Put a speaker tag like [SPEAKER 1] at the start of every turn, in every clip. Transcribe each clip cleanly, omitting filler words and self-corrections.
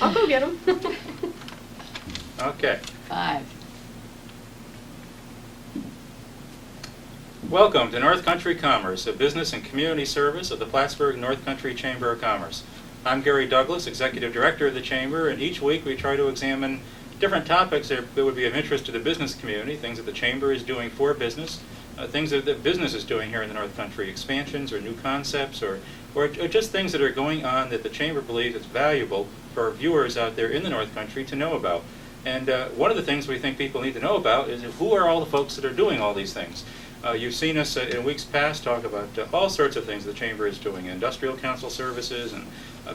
[SPEAKER 1] I'll go get them.
[SPEAKER 2] Okay.
[SPEAKER 3] 5.
[SPEAKER 2] Welcome to North Country Commerce, a business and community service of the Plattsburgh North Country Chamber of Commerce. I'm Gary Douglas, Executive Director of the Chamber, and each week we try to examine different topics that would be of interest to the business community, things that the Chamber is doing for business, things that the business is doing here in the North Country, expansions or new concepts, or just things that are going on that the Chamber believes it's valuable for our viewers out there in the North Country to know about. And one of the things we think people need to know about is who are all the folks that are doing all these things. You've seen us in weeks past talk about all sorts of things the Chamber is doing, industrial council services and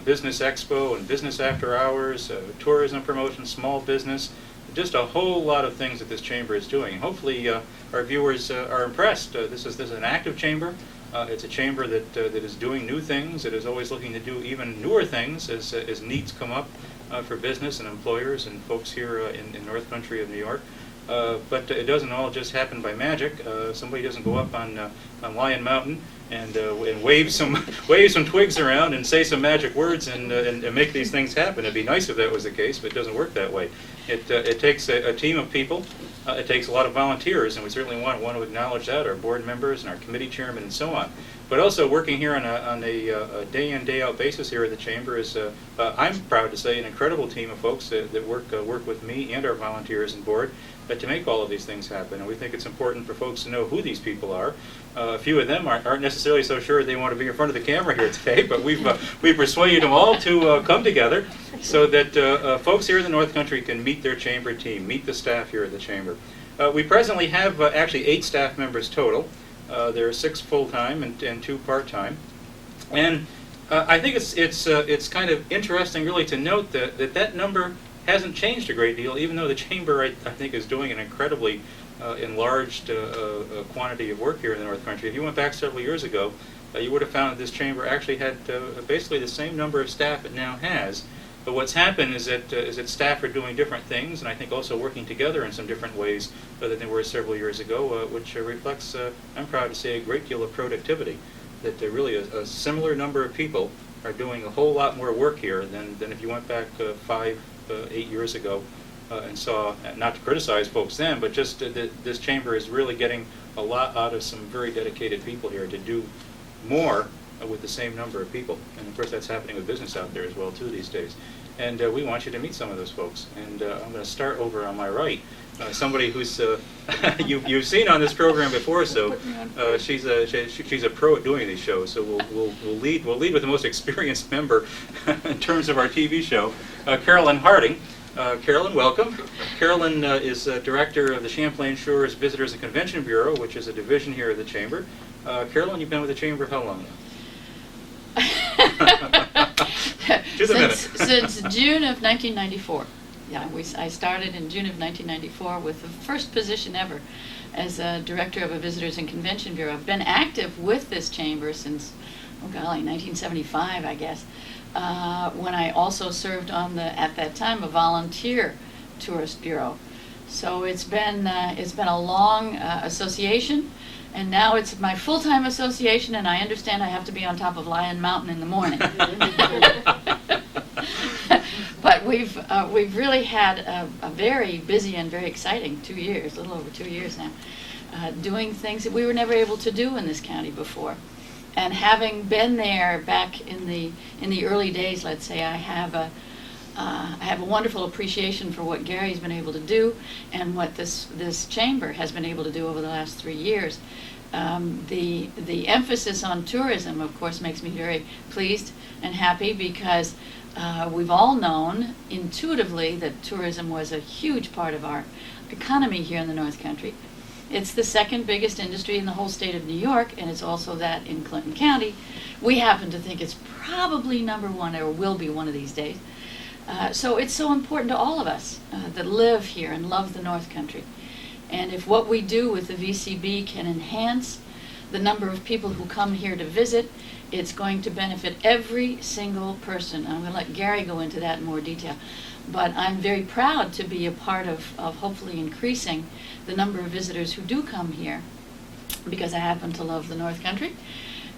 [SPEAKER 2] business expo and business after hours, tourism promotion, small business, just a whole lot of things that this Chamber is doing. And hopefully our viewers are impressed. This is an active Chamber. It's a Chamber that is doing new things, that is always looking to do even newer things as needs come up for business and employers and folks here in North Country of New York. But it doesn't all just happen by magic. Somebody doesn't go up on Lion Mountain and wave some twigs around and say some magic words and make these things happen. It'd be nice if that was the case, but it doesn't work that way. It takes a team of people. It takes a lot of volunteers, and we certainly want to acknowledge that, our board members and our committee chairmen and so on. But also working here on a day-in, day-out basis here at the Chamber is, I'm proud to say, an incredible team of folks that work with me and our volunteers and board to make all of these things happen. And we think it's important for folks to know who these people are. A few of them aren't necessarily so sure they want to be in front of the camera here today, but we've persuaded them all to come together so that folks here in the North Country can meet their Chamber team, meet the staff here at the Chamber. We presently have actually 8 staff members total. There are 6 full-time and 2 part-time. And I think it's kind of interesting really to note that number hasn't changed a great deal, even though the Chamber, I think, is doing an incredibly enlarged quantity of work here in the North Country. If you went back several years ago, you would have found that this Chamber actually had basically the same number of staff it now has. But what's happened is that staff are doing different things, and I think also working together in some different ways than they were several years ago, which reflects, I'm proud to say, a great deal of productivity. That really a similar number of people are doing a whole lot more work here than if you went back 5, 8 years ago and saw, not to criticize folks then, but just this Chamber is really getting a lot out of some very dedicated people here to do more with the same number of people. And of course that's happening with business out there as well too these days. And we want you to meet some of those folks. And I'm going to start over on my right. Somebody who's you've seen on this program before, so she's a pro at doing these shows. So we'll lead with the most experienced member in terms of our TV show, Carolyn Harding. Carolyn, welcome. Carolyn is director of the Champlain Shores Visitors and Convention Bureau, which is a division here at the Chamber. Carolyn, you've been with the Chamber how long now?
[SPEAKER 3] Since June of 1994. Yeah, I started in June of 1994 with the first position ever as a director of a Visitors and Convention Bureau. I've been active with this Chamber since, 1975, I guess, when I also served on at that time, a volunteer tourist bureau. So it's been a long association. And now it's my full-time association, and I understand I have to be on top of Lion Mountain in the morning. But we've really had a very busy and very exciting 2 years, a little over 2 years now, doing things that we were never able to do in this county before. And having been there back in the early days, let's say, I have a wonderful appreciation for what Gary's been able to do and what this Chamber has been able to do over the last 3 years. The emphasis on tourism, of course, makes me very pleased and happy because we've all known intuitively that tourism was a huge part of our economy here in the North Country. It's the second biggest industry in the whole state of New York, and it's also that in Clinton County. We happen to think it's probably number one, or will be one of these days. So it's so important to all of us that live here and love the North Country. And if what we do with the VCB can enhance the number of people who come here to visit, it's going to benefit every single person. I'm going to let Gary go into that in more detail. But I'm very proud to be a part of hopefully increasing the number of visitors who do come here, because I happen to love the North Country.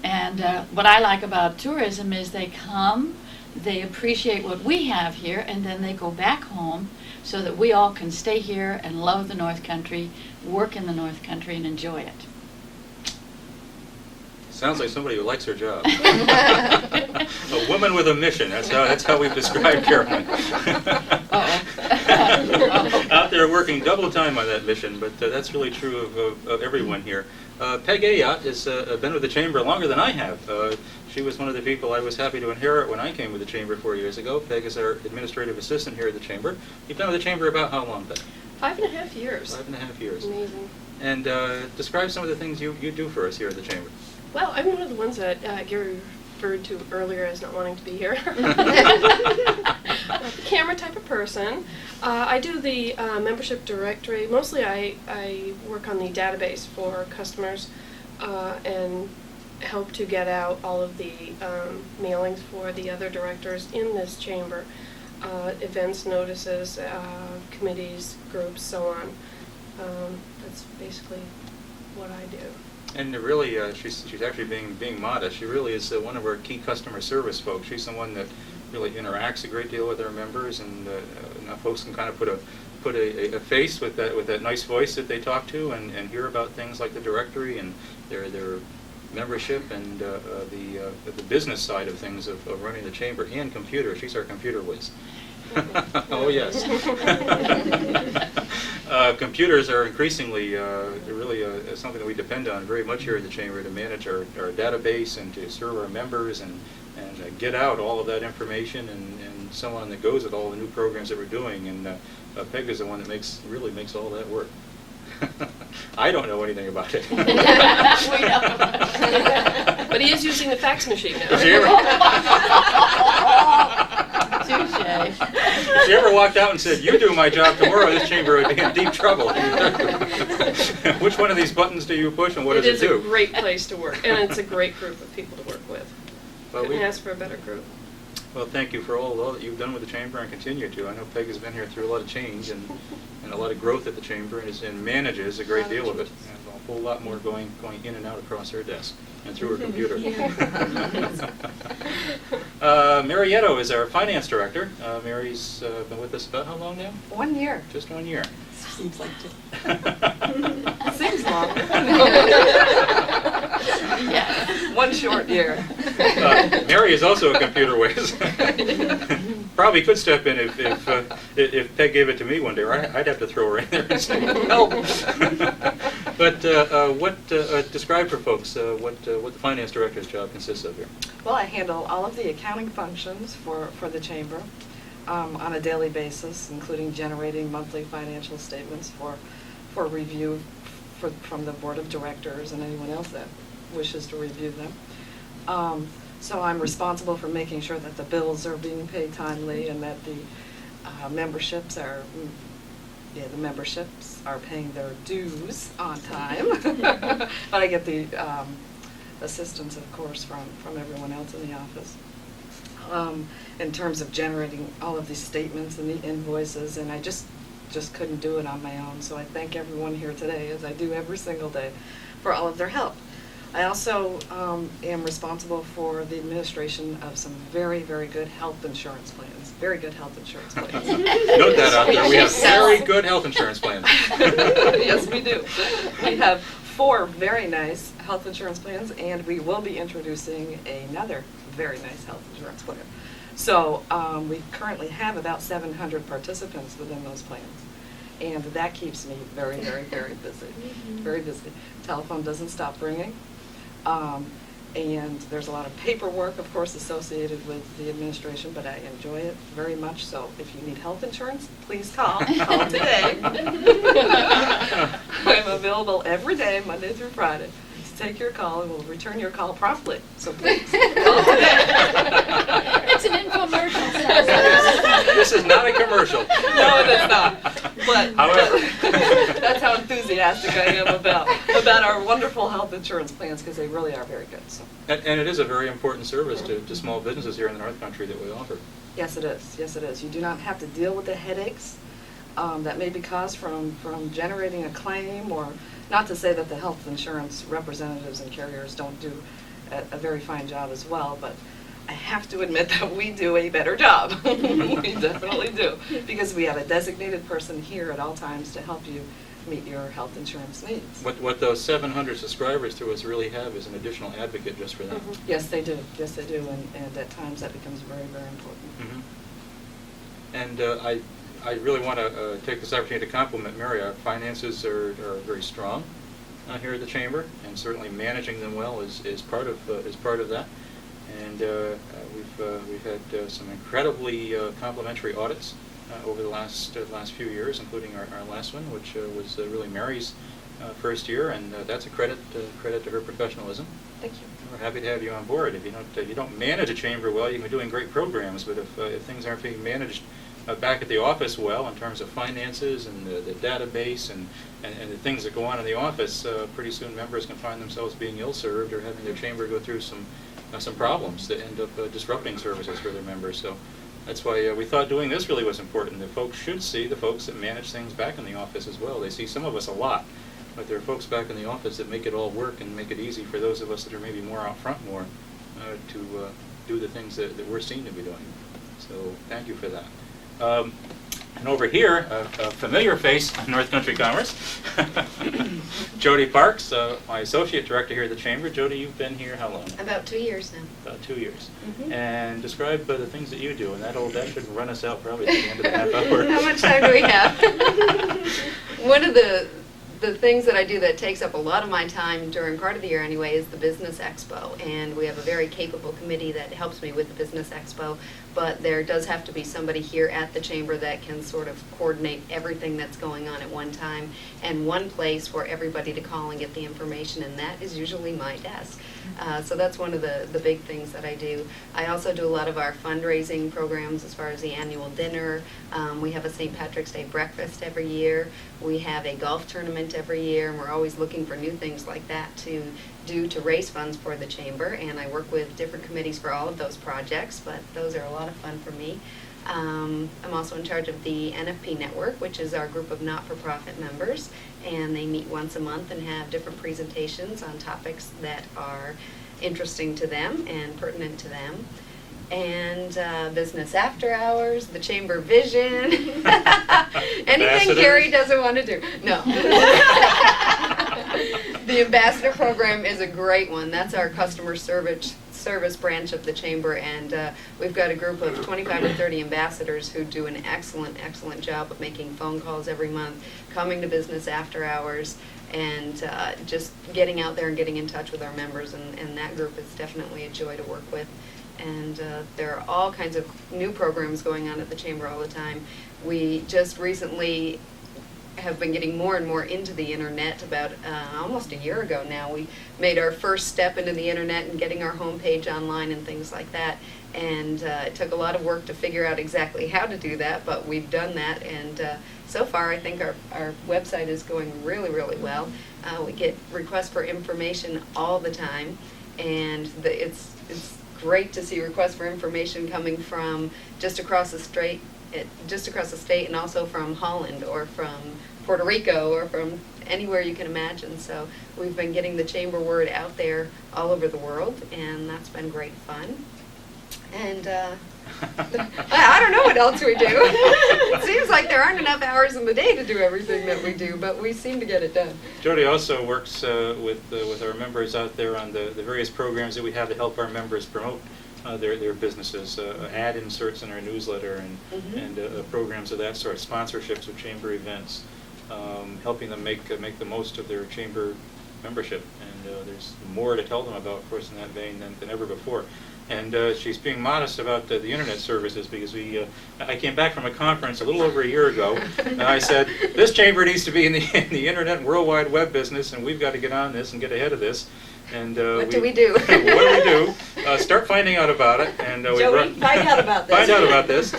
[SPEAKER 3] And what I like about tourism is they come, they appreciate what we have here, and then they go back home so that we all can stay here and love the North Country, work in the North Country, and enjoy it.
[SPEAKER 2] Sounds like somebody who likes her job. A woman with a mission. That's how we've described Carolyn. Out there working double time on that mission, but that's really true of everyone here. Peg Ayotte has been with the Chamber longer than I have. She was one of the people I was happy to inherit when I came with the Chamber 4 years ago. Peg is our administrative assistant here at the Chamber. You've been with the Chamber about how long, Peg?
[SPEAKER 1] 5.5 years.
[SPEAKER 2] 5.5 years.
[SPEAKER 1] Amazing.
[SPEAKER 2] And describe some of the things you do for us here at the Chamber.
[SPEAKER 1] Well, I'm one of the ones that Gary referred to earlier as not wanting to be here. Not the camera type of person. I do the membership directory. Mostly I work on the database for customers and help to get out all of the mailings for the other directors in this chamber. Events, notices, committees, groups, so on. That's basically what I do.
[SPEAKER 2] And really, she's actually being modest. She really is one of our key customer service folks. She's someone that really interacts a great deal with our members, and now folks can kind of put a face with that nice voice that they talk to, and hear about things like the directory and their membership and the business side of things of running the chamber, and computer. She's our computer whiz. Oh yes. Computers are increasingly really something that we depend on very much here at the Chamber to manage our database and to serve our members and get out all of that information and so on that goes with all the new programs that we're doing. And Peg is the one that really makes all that work. I don't know anything about it.
[SPEAKER 3] We know.
[SPEAKER 1] But he is using the fax machine now.
[SPEAKER 2] Has she ever,
[SPEAKER 3] Touche.
[SPEAKER 2] if she ever walked out and said, "You do my job tomorrow," this chamber would be in deep trouble. Which one of these buttons do you push and what does it do?
[SPEAKER 1] It is a great place to work, and it's a great group of people to work with.
[SPEAKER 2] Well,
[SPEAKER 1] Couldn't ask for a better group.
[SPEAKER 2] Well, thank you for all that you've done with the Chamber and continue to. I know Peg has been here through a lot of change and a lot of growth at the Chamber and manages a great deal of it. And a whole lot more going in and out across her desk and through her computer. Marietto is our Finance Director. Mary's been with us about how long now?
[SPEAKER 4] 1 year.
[SPEAKER 2] Just 1 year.
[SPEAKER 4] Seems like it. Seems long.
[SPEAKER 3] Yeah.
[SPEAKER 4] 1 short year.
[SPEAKER 2] Mary is also a computer whiz. Probably could step in if Peg gave it to me one day. Or I'd have to throw her in there and say, "Help!" But describe for folks what the Finance Director's job consists of here.
[SPEAKER 4] Well, I handle all of the accounting functions for the Chamber on a daily basis, including generating monthly financial statements for review from the Board of Directors and anyone else that wishes to review them. So I'm responsible for making sure that the bills are being paid timely and that the memberships are paying their dues on time. But I get the assistance, of course, from everyone else in the office. In terms of generating all of these statements and the invoices, and I just couldn't do it on my own. So I thank everyone here today, as I do every single day, for all of their help. I also am responsible for the administration of some very, very good health insurance plans. Very good health insurance plans.
[SPEAKER 2] Note that out there. We have very good health insurance plans.
[SPEAKER 4] Yes, we do. We have 4 very nice health insurance plans, and we will be introducing another very nice health insurance plan. So we currently have about 700 participants within those plans. And that keeps me very, very, very busy. Very busy. Telephone doesn't stop ringing. And there's a lot of paperwork, of course, associated with the administration, but I enjoy it very much. So if you need health insurance, please call. Call today. I'm available every day, Monday through Friday, to take your call, and we'll return your call promptly. So please, call today.
[SPEAKER 3] It's an infomercial.
[SPEAKER 2] This is not a commercial.
[SPEAKER 4] No, it is not. But
[SPEAKER 2] However.
[SPEAKER 4] that's how enthusiastic I am about our wonderful health insurance plans, because they really are very good. So.
[SPEAKER 2] And it is a very important service to small businesses here in the North Country that we offer.
[SPEAKER 4] Yes, it is. Yes, it is. You do not have to deal with the headaches that may be caused from generating a claim, or not to say that the health insurance representatives and carriers don't do a very fine job as well, but I have to admit that we do a better job. We definitely do, because we have a designated person here at all times to help you meet your health insurance needs.
[SPEAKER 2] What those 700 subscribers to us really have is an additional advocate just for them.
[SPEAKER 4] Yes, they do. Yes, they do, and at times that becomes very, very important.
[SPEAKER 2] And I really want to take this opportunity to compliment Mary. Our finances are very strong here at the Chamber, and certainly managing them well is part of that. And we've had some incredibly complimentary audits over the last few years, including our last one, which was really Mary's first year, and that's a credit to her professionalism.
[SPEAKER 4] Thank you.
[SPEAKER 2] We're happy to have you on board. If you don't manage a chamber well, you can be doing great programs, but if things aren't being managed back at the office well in terms of finances and the database and the things that go on in the office, pretty soon members can find themselves being ill-served or having their chamber go through some problems that end up disrupting services for their members. So that's why we thought doing this really was important. The folks should see the folks that manage things back in the office as well. They see some of us a lot, but there are folks back in the office that make it all work and make it easy for those of us that are maybe more out front to do the things that we're seen to be doing. So thank you for that. And over here, a familiar face in North Country Commerce, Jody Parks, my associate director here at the Chamber. Jody, you've been here how long?
[SPEAKER 5] About 2 years now.
[SPEAKER 2] About 2 years.
[SPEAKER 5] Mm-hmm.
[SPEAKER 2] And describe the things that you do, and that should run us out probably at the end of the half hour.
[SPEAKER 5] How much time do we have? One of the things that I do that takes up a lot of my time during part of the year anyway is the Business Expo, and we have a very capable committee that helps me with the Business Expo, but there does have to be somebody here at the Chamber that can sort of coordinate everything that's going on at one time and one place for everybody to call and get the information, and that is usually my desk. So that's one of the big things that I do. I also do a lot of our fundraising programs as far as the annual dinner. We have a St. Patrick's Day breakfast every year. We have a golf tournament every year, and we're always looking for new things like that to do to raise funds for the Chamber. And I work with different committees for all of those projects, but those are a lot of fun for me. I'm also in charge of the NFP Network, which is our group of not-for-profit members, and they meet once a month and have different presentations on topics that are interesting to them and pertinent to them. And Business After Hours, the Chamber Vision, anything Gary doesn't want to do. No. The Ambassador Program is a great one. That's our customer service branch of the Chamber, and we've got a group of 25 or 30 ambassadors who do an excellent job of making phone calls every month, coming to Business After Hours, and just getting out there and getting in touch with our members, and that group is definitely a joy to work with. And there are all kinds of new programs going on at the Chamber all the time. We just recently have been getting more and more into the internet. About almost a year ago now, we made our first step into the internet and getting our homepage online and things like that. And it took a lot of work to figure out exactly how to do that, but we've done that, and so far I think our website is going really, really well. We get requests for information all the time, and it's great to see requests for information coming from just across the state, and also from Holland or from Puerto Rico or from anywhere you can imagine. So we've been getting the Chamber word out there all over the world, and that's been great fun. And I don't know what else we do. It seems like there aren't enough hours in the day to do everything that we do, but we seem to get it done.
[SPEAKER 2] Jody also works with our members out there on the various programs that we have to help our members promote their businesses, ad inserts in our newsletter, and programs of that sort, sponsorships of Chamber events, helping them make the most of their Chamber membership. And there's more to tell them about, of course, in that vein than ever before. And she's being modest about the internet services, because I came back from a conference a little over a year ago, and I said, this Chamber needs to be in the internet and World Wide Web business, and we've got to get on this and get ahead of this. And
[SPEAKER 5] what do we do?
[SPEAKER 2] What do we do? Start finding out about it. And
[SPEAKER 4] Joey, find out about this.
[SPEAKER 2] Find out about this.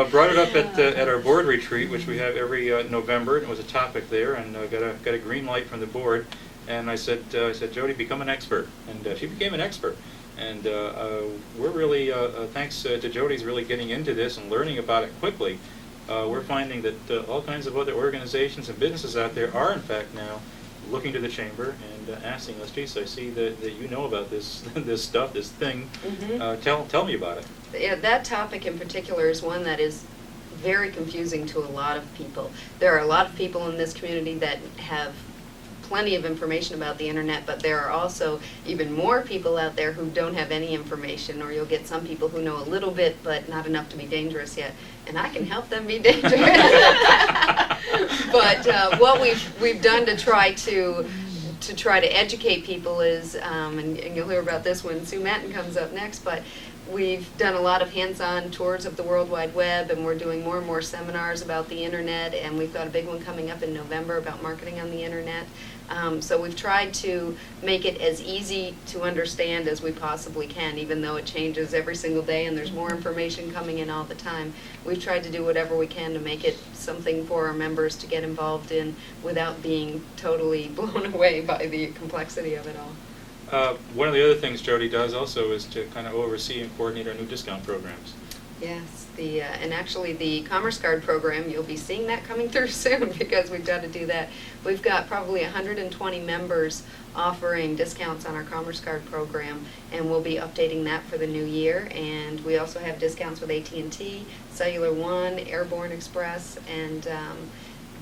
[SPEAKER 2] Brought it up at our board retreat, which we have every November. It was a topic there, and got a green light from the board. And I said, Jody, become an expert. And she became an expert. And we're really, thanks to Jody's really getting into this and learning about it quickly, we're finding that all kinds of other organizations and businesses out there are, in fact, now looking to the chamber and asking us, geez, I see that you know about this this stuff, this thing. Tell me about it.
[SPEAKER 5] Yeah, that topic in particular is one that is very confusing to a lot of people. There are a lot of people in this community that have plenty of information about the internet, but there are also even more people out there who don't have any information, or you'll get some people who know a little bit but not enough to be dangerous yet, and I can help them be dangerous. But what we've done to try to educate people is, and you'll hear about this when Sue Matten comes up next, but we've done a lot of hands-on tours of the World Wide Web, and we're doing more and more seminars about the internet, and we've got a big one coming up in November about marketing on the internet. So we've tried to make it as easy to understand as we possibly can, even though it changes every single day and there's more information coming in all the time. We've tried to do whatever we can to make it something for our members to get involved in without being totally blown away by the complexity of it all.
[SPEAKER 2] One of the other things Jody does also is to kind of oversee and coordinate our new discount programs.
[SPEAKER 5] Yes, and actually the Commerce Card program, you'll be seeing that coming through soon because we've got to do that. We've got probably 120 members offering discounts on our Commerce Card program, and we'll be updating that for the new year. And we also have discounts with AT&T, Cellular One, Airborne Express, and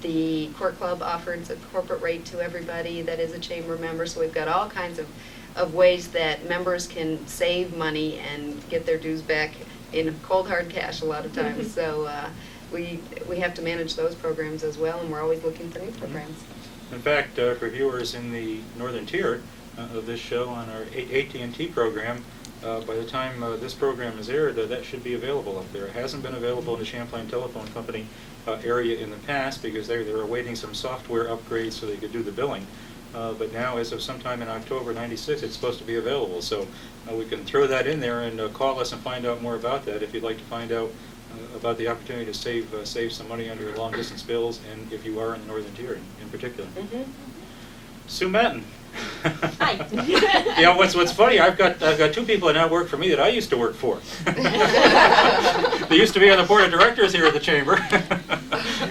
[SPEAKER 5] the Court Club offers a corporate rate to everybody that is a chamber member. So we've got all kinds of ways that members can save money and get their dues back in cold hard cash a lot of times. So we have to manage those programs as well, and we're always looking for new programs.
[SPEAKER 2] In fact, for viewers in the northern tier of this show on our AT&T program, by the time this program is aired, that should be available up there. It hasn't been available in the Champlain Telephone Company area in the past because they were awaiting some software upgrades so they could do the billing. But now, as of sometime in October '96, it's supposed to be available. So we can throw that in there and call us and find out more about that if you'd like to find out about the opportunity to save some money on your long-distance bills, and if you are in the northern tier in particular. Sue Matten.
[SPEAKER 6] Hi.
[SPEAKER 2] Yeah, what's funny, I've got two people that now work for me that I used to work for. They used to be on the board of directors here at the chamber.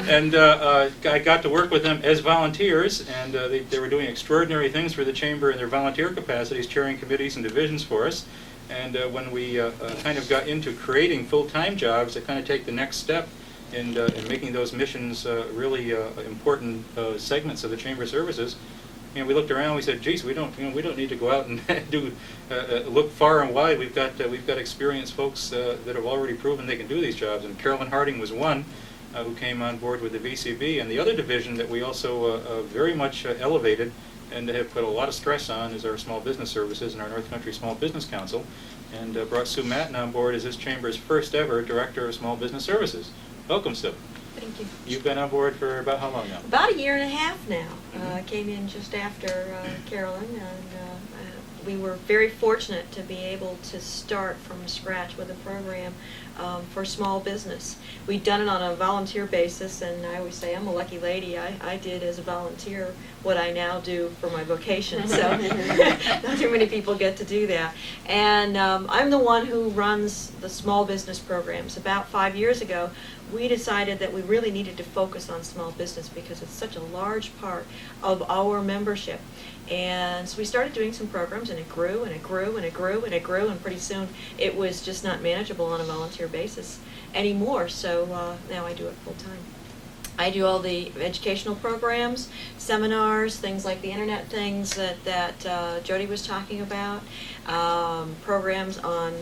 [SPEAKER 2] And I got to work with them as volunteers, and they were doing extraordinary things for the chamber in their volunteer capacities, chairing committees and divisions for us. And when we kind of got into creating full-time jobs that kind of take the next step in making those missions really important segments of the chamber services, we looked around and we said, geez, we don't need to go out and look far and wide. We've got experienced folks that have already proven they can do these jobs, and Carolyn Harding was one who came on board with the VCB. And the other division that we also very much elevated and have put a lot of stress on is our small business services and our North Country Small Business Council, and brought Sue Matten on board as this chamber's first ever Director of Small Business Services. Welcome, Sue.
[SPEAKER 6] Thank you.
[SPEAKER 2] You've been on board for about how long now?
[SPEAKER 6] About a year and a half now. I came in just after Carolyn, and we were very fortunate to be able to start from scratch with a program for small business. We'd done it on a volunteer basis, and I always say I'm a lucky lady. I did as a volunteer what I now do for my vocation, so not too many people get to do that. And I'm the one who runs the small business programs. About 5 years ago, we decided that we really needed to focus on small business because it's such a large part of our membership. And so we started doing some programs, and it grew and it grew and it grew and it grew, and pretty soon it was just not manageable on a volunteer basis anymore. So now I do it full time. I do all the educational programs, seminars, things like the internet things that Jody was talking about, programs on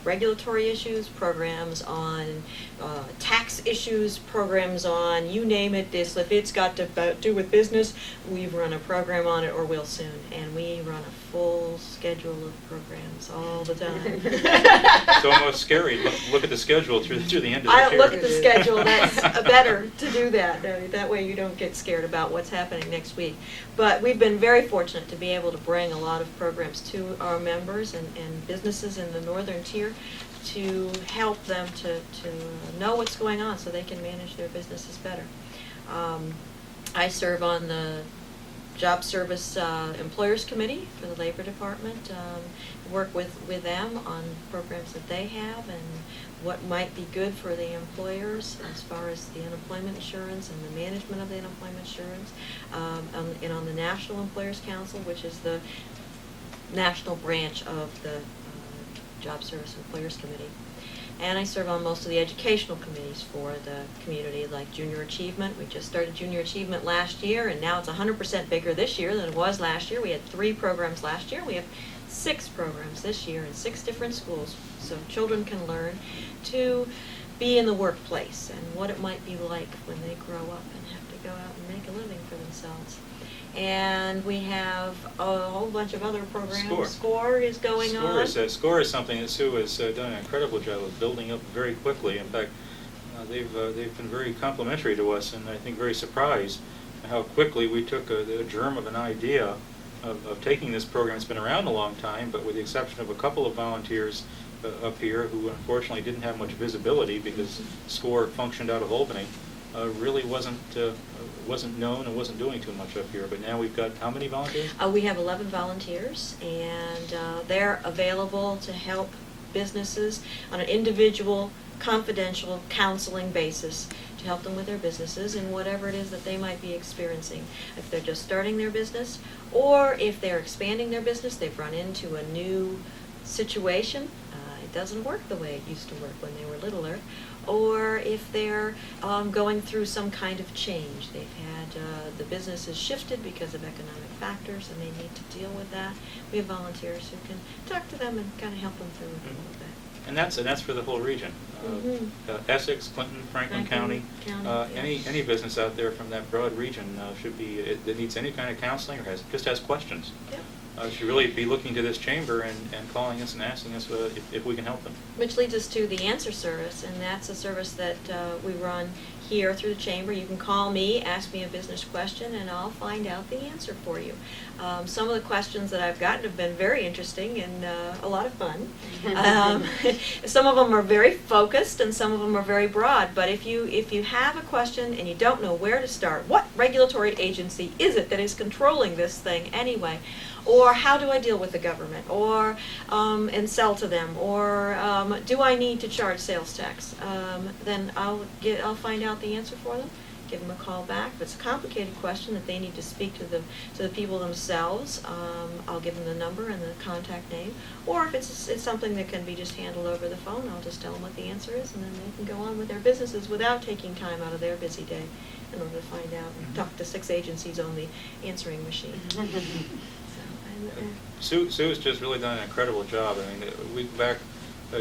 [SPEAKER 6] regulatory issues, programs on tax issues, programs on you name it. If it's got to do with business, we've run a program on it or will soon, and we run a full schedule of programs all the time.
[SPEAKER 2] It's almost scary. Look at the schedule through the end of the
[SPEAKER 6] I
[SPEAKER 2] year.
[SPEAKER 6] look at the schedule. That's better to do that. That way you don't get scared about what's happening next week. But we've been very fortunate to be able to bring a lot of programs to our members and businesses in the northern tier to help them to know what's going on so they can manage their businesses better. I serve on the Job Service Employers Committee for the Labor Department. Work with them on programs that they have and what might be good for the employers as far as the unemployment insurance and the management of the unemployment insurance. And on the National Employers Council, which is the national branch of the Job Service Employers Committee. And I serve on most of the educational committees for the community, like Junior Achievement. We just started Junior Achievement last year, and now it's 100% bigger this year than it was last year. We had 3 programs last year. We have 6 programs this year in 6 different schools, so children can learn to be in the workplace and what it might be like when they grow up and have to go out and make a living for themselves. And we have a whole bunch of other programs. SCORE is going on.
[SPEAKER 2] SCORE is something that Sue has done an incredible job of building up very quickly. In fact, they've been very complimentary to us, and I think very surprised at how quickly we took the germ of an idea of taking this program. It's been around a long time, but with the exception of a couple of volunteers up here who unfortunately didn't have much visibility because SCORE functioned out of Albany, really wasn't known and wasn't doing too much up here. But now we've got how many volunteers?
[SPEAKER 6] We have 11 volunteers, and they're available to help businesses on an individual, confidential counseling basis to help them with their businesses and whatever it is that they might be experiencing. If they're just starting their business, or if they're expanding their business, they've run into a new situation. It doesn't work the way it used to work when they were littler. Or if they're going through some kind of change. They've had, the business has shifted because of economic factors and they need to deal with that. We have volunteers who can talk to them and kind of help them through it a little bit.
[SPEAKER 2] And that's for the whole region. Essex, Clinton, Franklin County, any business out there from that broad region should be, that needs any kind of counseling or just has questions.
[SPEAKER 6] Yep.
[SPEAKER 2] Should really be looking to this chamber and calling us and asking us if we can help them.
[SPEAKER 6] Which leads us to the Answer Service, and that's a service that we run here through the chamber. You can call me, ask me a business question, and I'll find out the answer for you. Some of the questions that I've gotten have been very interesting and a lot of fun. Some of them are very focused and some of them are very broad, but if you have a question and you don't know where to start, what regulatory agency is it that is controlling this thing anyway? Or how do I deal with the government, or and sell to them, or do I need to charge sales tax? Then I'll find out the answer for them. Give them a call back. If it's a complicated question that they need to speak to the people themselves, I'll give them the number and the contact name. Or if it's something that can be just handled over the phone, I'll just tell them what the answer is, and then they can go on with their businesses without taking time out of their busy day in order to find out and talk to 6 agencies on the answering machine.
[SPEAKER 2] Sue's just really done an incredible job. I mean, back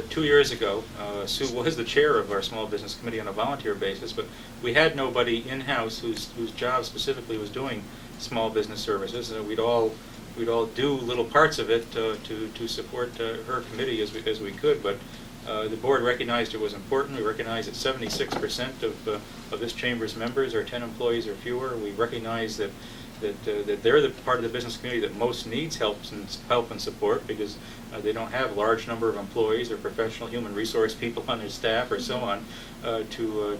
[SPEAKER 2] 2 years ago, Sue was the chair of our small business committee on a volunteer basis, but we had nobody in-house whose job specifically was doing small business services. We'd all do little parts of it to support her committee as we could, but the board recognized it was important. We recognized that 76% of this chamber's members are 10 employees or fewer. We recognize that they're the part of the business community that most needs help and support because they don't have a large number of employees or professional human resource people on their staff or so on to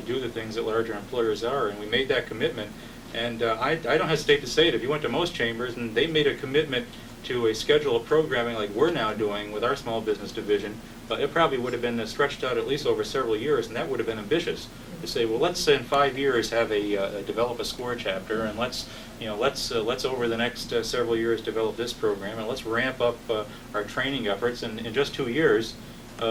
[SPEAKER 2] do the things that larger employers are. And we made that commitment. And I don't hesitate to say it. If you went to most chambers and they made a commitment to a schedule of programming like we're now doing with our small business division, it probably would have been stretched out at least over several years, and that would have been ambitious to say, well, let's in 5 years have develop a SCORE chapter, and let's over the next several years develop this program, and let's ramp up our training efforts. And in just 2 years,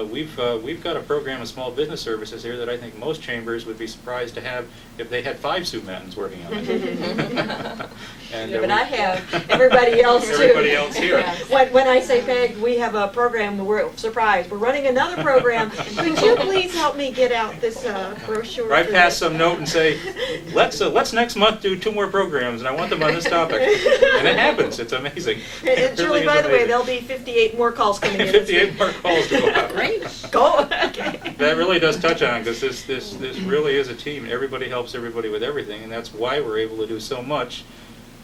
[SPEAKER 2] we've got a program of small business services here that I think most chambers would be surprised to have if they had 5 Sue Mattins working on it.
[SPEAKER 6] But I have everybody else too.
[SPEAKER 2] Everybody else here.
[SPEAKER 6] When I say, Peg, we have a program, we're surprised. We're running another program. Could you please help me get out this brochure?
[SPEAKER 2] I pass some note and say, let's next month do 2 more programs, and I want them on this topic. And it happens. It's amazing.
[SPEAKER 6] And Julie, by the way, there'll be 58 more calls coming in.
[SPEAKER 2] 58 more calls to go out.
[SPEAKER 6] Great. Go. Okay.
[SPEAKER 2] That really does touch on, because this really is a team. Everybody helps everybody with everything, and that's why we're able to do so much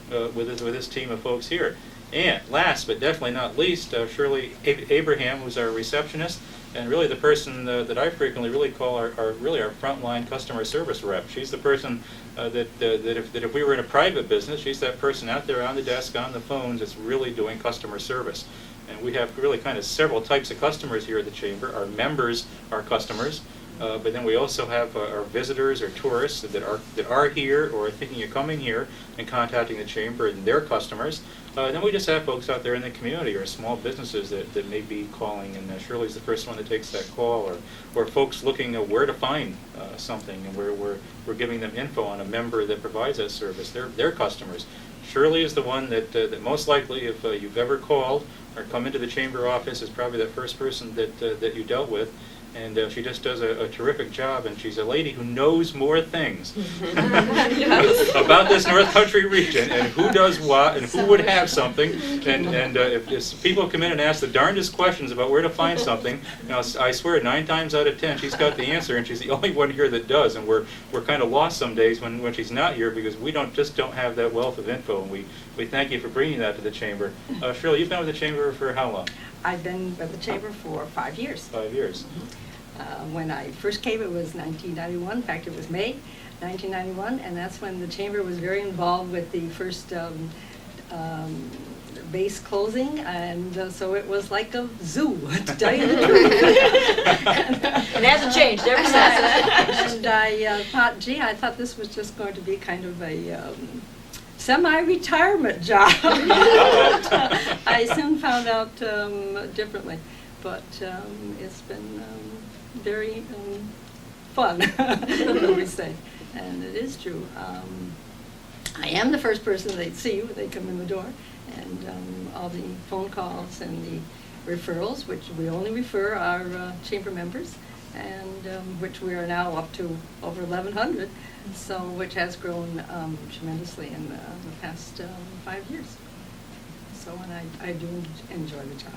[SPEAKER 2] with this team of folks here. And last but definitely not least, Shirley Abraham, who's our receptionist, And really the person that I frequently really call our frontline customer service rep. She's the person that if we were in a private business, she's that person out there on the desk, on the phones, that's really doing customer service. And we have really kind of several types of customers here at the Chamber. Our members are customers, but then we also have our visitors or tourists that are here or are thinking of coming here and contacting the Chamber, and their customers. Then we just have folks out there in the community or small businesses that may be calling, and Shirley's the first one that takes that call, or folks looking where to find something, and we're giving them info on a member that provides that service. They're customers. Shirley is the one that most likely, if you've ever called or come into the Chamber office, is probably the first person that you dealt with. And she just does a terrific job, and she's a lady who knows more things about this North Country region, and who does what, and who would have something. And if people come in and ask the darndest questions about where to find something, I swear 9 times out of 10 she's got the answer, and she's the only one here that does. And we're kind of lost some days when she's not here, because we don't have that wealth of info. And we thank you for bringing that to the Chamber. Shirley, you've been with the Chamber for how long?
[SPEAKER 7] I've been with the Chamber for 5 years.
[SPEAKER 2] 5 years.
[SPEAKER 7] When I first came, it was 1991. In fact, it was May 1991, and that's when the Chamber was very involved with the first base closing, and so it was like a zoo, to tell you the truth.
[SPEAKER 6] It hasn't changed ever since.
[SPEAKER 7] And I thought this was just going to be kind of a semi-retirement job. I soon found out differently, but it's been very fun, we say, and it is true. I am the first person they see when they come in the door, and all the phone calls and the referrals, which we only refer our Chamber members, and which we are now up to over 1,100, so which has grown tremendously in the past 5 years. So, and I do enjoy the job.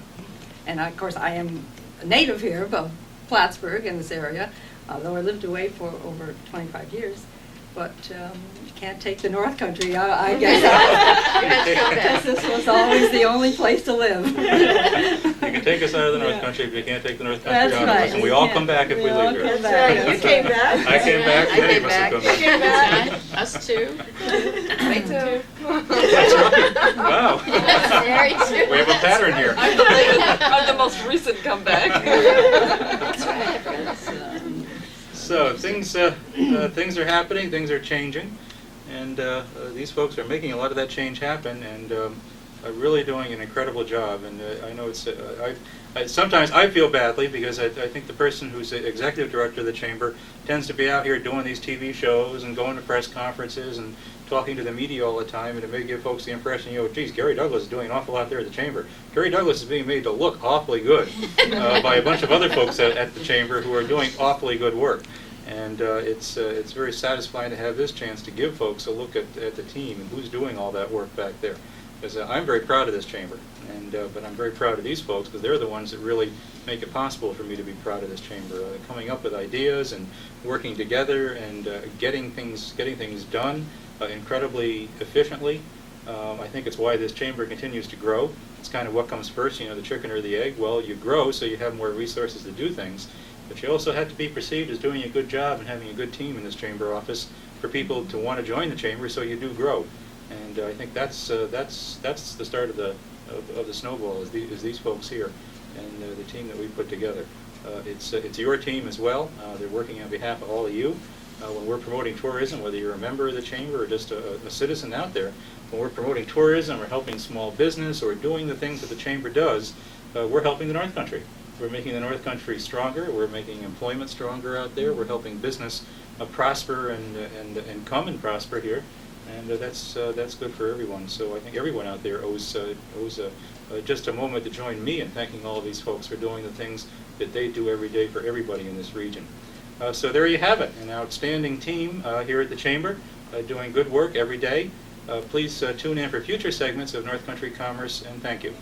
[SPEAKER 7] And of course, I am a native here of Plattsburgh in this area, although I lived away for over 25 years. But you can't take the North Country, I guess. Because this was always the only place to live.
[SPEAKER 2] You can take us out of the North Country, but you can't take the North Country out of us. And we all come back if we leave here.
[SPEAKER 6] That's right. You came back.
[SPEAKER 2] I came back.
[SPEAKER 5] I
[SPEAKER 2] Many
[SPEAKER 5] came
[SPEAKER 2] of us have
[SPEAKER 5] back.
[SPEAKER 2] come
[SPEAKER 6] You came back.
[SPEAKER 3] Us too.
[SPEAKER 5] Me too.
[SPEAKER 2] That's right. Wow.
[SPEAKER 5] Very true.
[SPEAKER 2] We have a pattern here.
[SPEAKER 4] I'm the most recent comeback.
[SPEAKER 5] That's right.
[SPEAKER 2] So things are happening, things are changing, and these folks are making a lot of that change happen, and are really doing an incredible job. And I know it's sometimes I feel badly, because I think the person who's the executive director of the Chamber tends to be out here doing these TV shows and going to press conferences and talking to the media all the time, and it may give folks the impression, geez, Gary Douglas is doing an awful lot there at the Chamber. Gary Douglas is being made to look awfully good by a bunch of other folks at the Chamber who are doing awfully good work. And it's very satisfying to have this chance to give folks a look at the team and who's doing all that work back there. Because I'm very proud of this Chamber, and but I'm very proud of these folks, because they're the ones that really make it possible for me to be proud of this Chamber. Coming up with ideas and working together and getting things done incredibly efficiently. I think it's why this Chamber continues to grow. It's kind of what comes first, the chicken or the egg. Well, you grow so you have more resources to do things, but you also have to be perceived as doing a good job and having a good team in this Chamber office for people to want to join the Chamber, so you do grow. And I think that's the start of the snowball, is these folks here and the team that we put together. It's your team as well. They're working on behalf of all of you. When we're promoting tourism, whether you're a member of the Chamber or just a citizen out there, when we're promoting tourism or helping small business or doing the things that the Chamber does, we're helping the North Country. We're making the North Country stronger. We're making employment stronger out there. We're helping business prosper and come and prosper here. And that's good for everyone. So I think everyone out there owes just a moment to join me in thanking all of these folks for doing the things that they do every day for everybody in this region. So there you have it, an outstanding team here at the Chamber, doing good work every day. Please tune in for future segments of North Country Commerce, and thank you.